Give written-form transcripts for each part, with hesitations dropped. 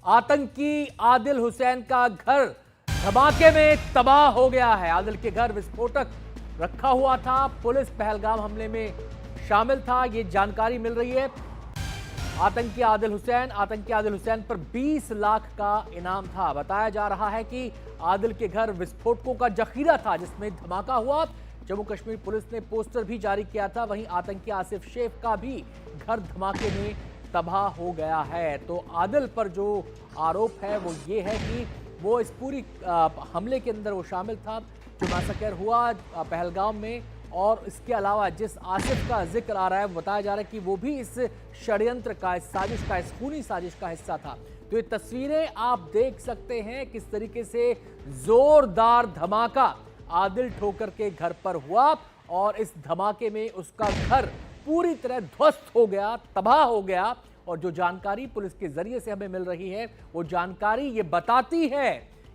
आतंकी आदिल हुसैन का घर धमाके में तबाह हो गया है। आदिल के घर विस्फोटक रखा हुआ था। पुलिस पहलगाम हमले में शामिल था, ये जानकारी मिल रही है। आतंकी आदिल हुसैन पर 20 लाख का इनाम था। बताया जा रहा है कि आदिल के घर विस्फोटकों का जखीरा था जिसमें धमाका हुआ। जम्मू कश्मीर पुलिस ने पोस्टर भी जारी किया था। वहीं आतंकी आसिफ शेख का भी घर धमाके में तबाह हो गया है। तो आदिल पर जो आरोप है वो ये है कि वो इस पूरी हमले के अंदर वो शामिल था जो मैसेकर हुआ पहलगाम में। और इसके अलावा जिस आसिफ का जिक्र आ रहा है, बताया जा रहा है कि वो भी इस षड्यंत्र का, इस साजिश का, इस खूनी साजिश का हिस्सा था। तो ये तस्वीरें आप देख सकते हैं किस तरीके से जोरदार धमाका आदिल ठोकर के घर पर हुआ और इस धमाके में उसका घर पूरी तरह ध्वस्त हो गया, तबाह हो गया। और जो जानकारी पुलिस के जरिए से हमें मिल रही है वो जानकारी ये बताती है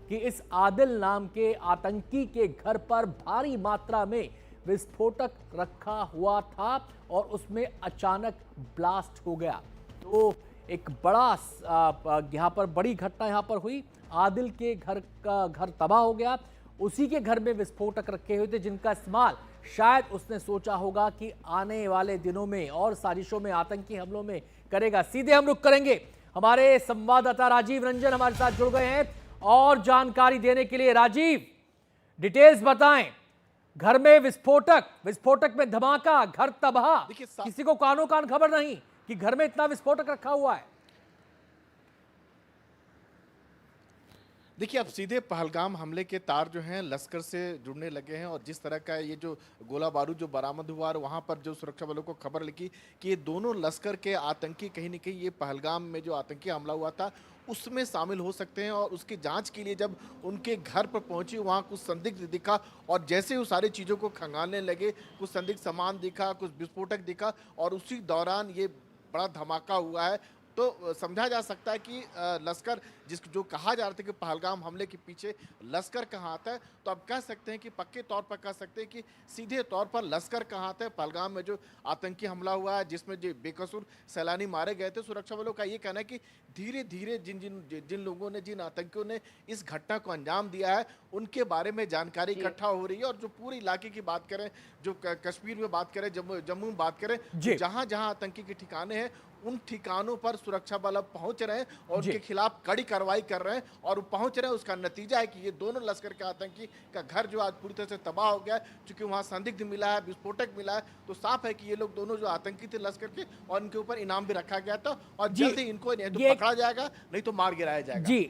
कि इस आदिल नाम के आतंकी के घर पर भारी मात्रा में विस्फोटक रखा हुआ था और उसमें अचानक ब्लास्ट हो गया। तो एक बड़ा यहाँ पर बड़ी घटना यहाँ पर हुई। आदिल के घर तबाह हो गया। उसी के घर में विस्फोटक रखे हुए थे जिनका इस्तेमाल शायद उसने सोचा होगा कि आने वाले दिनों में और साजिशों में, आतंकी हमलों में करेगा। सीधे हम रुख करेंगे, हमारे संवाददाता राजीव रंजन हमारे साथ जुड़ गए हैं और जानकारी देने के लिए। राजीव, डिटेल्स बताएं। घर में विस्फोटक में धमाका, घर तबाह, किसी को कानो कान खबर नहीं कि घर में इतना विस्फोटक रखा हुआ है। देखिए, अब सीधे पहलगाम हमले के तार जो हैं लश्कर से जुड़ने लगे हैं और जिस तरह का ये जो गोला बारूद जो बरामद हुआ और वहाँ पर जो सुरक्षा बलों को खबर लिखी कि ये दोनों लश्कर के आतंकी कहीं न कहीं ये पहलगाम में जो आतंकी हमला हुआ था उसमें शामिल हो सकते हैं। और उसकी जांच के लिए जब उनके घर पर पहुंची, वहाँ कुछ संदिग्ध दिखा और जैसे ही वो सारी चीज़ों को खंगालने लगे, कुछ संदिग्ध सामान दिखा, कुछ विस्फोटक दिखा और उसी दौरान ये बड़ा धमाका हुआ है। तो समझा जा सकता है कि लश्कर जो कहा जा रहा था कि पहलगाम हमले के पीछे लश्कर कहाँ आता है, तो अब कह सकते हैं कि पक्के तौर पर कह सकते हैं कि सीधे तौर पर लश्कर कहाँ आता है। पहलगाम में जो आतंकी हमला हुआ है जिसमें जो बेकसूर सैलानी मारे गए थे, सुरक्षा बलों का ये कहना है कि धीरे धीरे जिन लोगों ने, जिन आतंकियों ने इस घटना को अंजाम दिया है उनके बारे में जानकारी इकट्ठा हो रही है। और जो पूरे इलाके की बात करें, जो कश्मीर में बात करें, जम्मू में बात करें, जहां जहां आतंकी के ठिकाने हैं उन ठिकानों पर सुरक्षा बल अब पहुंच रहे हैं और उनके खिलाफ कड़ी कार्रवाई कर रहे हैं और पहुंच रहे हैं। उसका नतीजा है कि ये दोनों लश्कर के आतंकी का घर जो आज पूरी तरह से तबाह हो गया, क्योंकि वहां संदिग्ध मिला है, विस्फोटक मिला है। तो साफ है कि ये लोग दोनों जो आतंकी थे लश्कर के, और इनके ऊपर इनाम भी रखा गया था और जल्द ही इनको तो पकड़ा जाएगा, नहीं तो मार गिराया जाएगा। जी,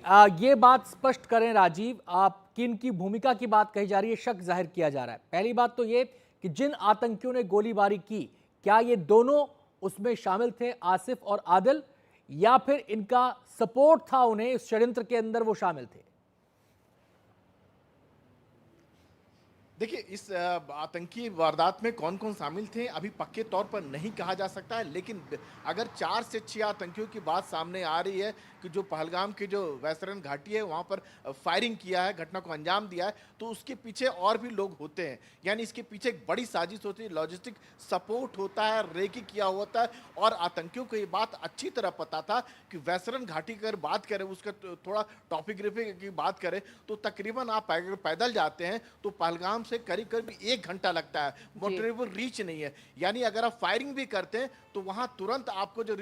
ये बात स्पष्ट करें राजीव, आप किन की भूमिका की बात कही जा रही है, शक जाहिर किया जा रहा है। पहली बात तो ये कि जिन आतंकियों ने गोलीबारी की, क्या ये दोनों उसमें शामिल थे, आसिफ और आदिल, या फिर इनका सपोर्ट था उन्हें, इस षड्यंत्र के अंदर वो शामिल थे? देखिए, इस आतंकी वारदात में कौन कौन शामिल थे अभी पक्के तौर पर नहीं कहा जा सकता है, लेकिन अगर 4 से 6 आतंकियों की बात सामने आ रही है कि जो पहलगाम की जो वैसरन घाटी है वहाँ पर फायरिंग किया है, घटना को अंजाम दिया है, तो उसके पीछे और भी लोग होते हैं। यानी इसके पीछे एक बड़ी साजिश होती है, लॉजिस्टिक सपोर्ट होता है, रेकी किया होता है। और आतंकियों को ये बात अच्छी तरह पता था कि वैसरन घाटी की अगर बात करें, उसका थोड़ा टॉपोग्राफी की बात करें, तो तकरीबन आप अगर पैदल जाते हैं तो पहलगाम से करीब करीब 1 घंटा लगता है, मोटरेबल रीच नहीं है। यानी अगर आप फायरिंग भी करते हैं तो वहां तुरंत आपको जो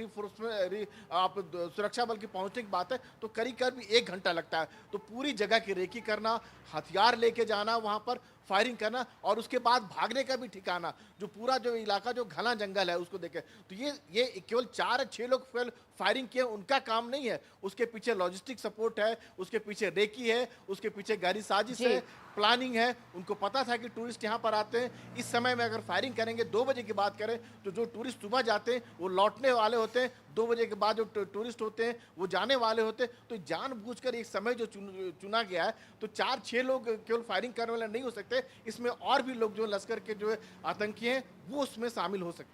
आप सुरक्षा बल की पहुंचने की बात है तो करीब करीब 1 घंटा लगता है। तो पूरी जगह की रेकी करना, हथियार लेके जाना, वहां पर फायरिंग करना और उसके बाद भागने का भी ठिकाना, जो पूरा जो इलाका जो घना जंगल है उसको देखे, तो ये केवल 4 या 6 लोग फायरिंग किए उनका काम नहीं है। उसके पीछे लॉजिस्टिक सपोर्ट है, उसके पीछे रेकी है, उसके पीछे गहरी साजिश है, प्लानिंग है। उनको पता था कि टूरिस्ट यहाँ पर आते हैं। इस समय में अगर फायरिंग करेंगे, 2 बजे की बात करें तो जो टूरिस्ट सुबह जाते हैं वो लौटने वाले होते हैं, 2 बजे के बाद जो टूरिस्ट होते हैं वो जाने वाले होते हैं। तो जानबूझकर एक समय जो चुना गया है, तो 4-6 लोग केवल फायरिंग करने वाले नहीं हो सकते, इसमें और भी लोग जो लश्कर के जो आतंकी हैं वो उसमें शामिल हो सकते हैं।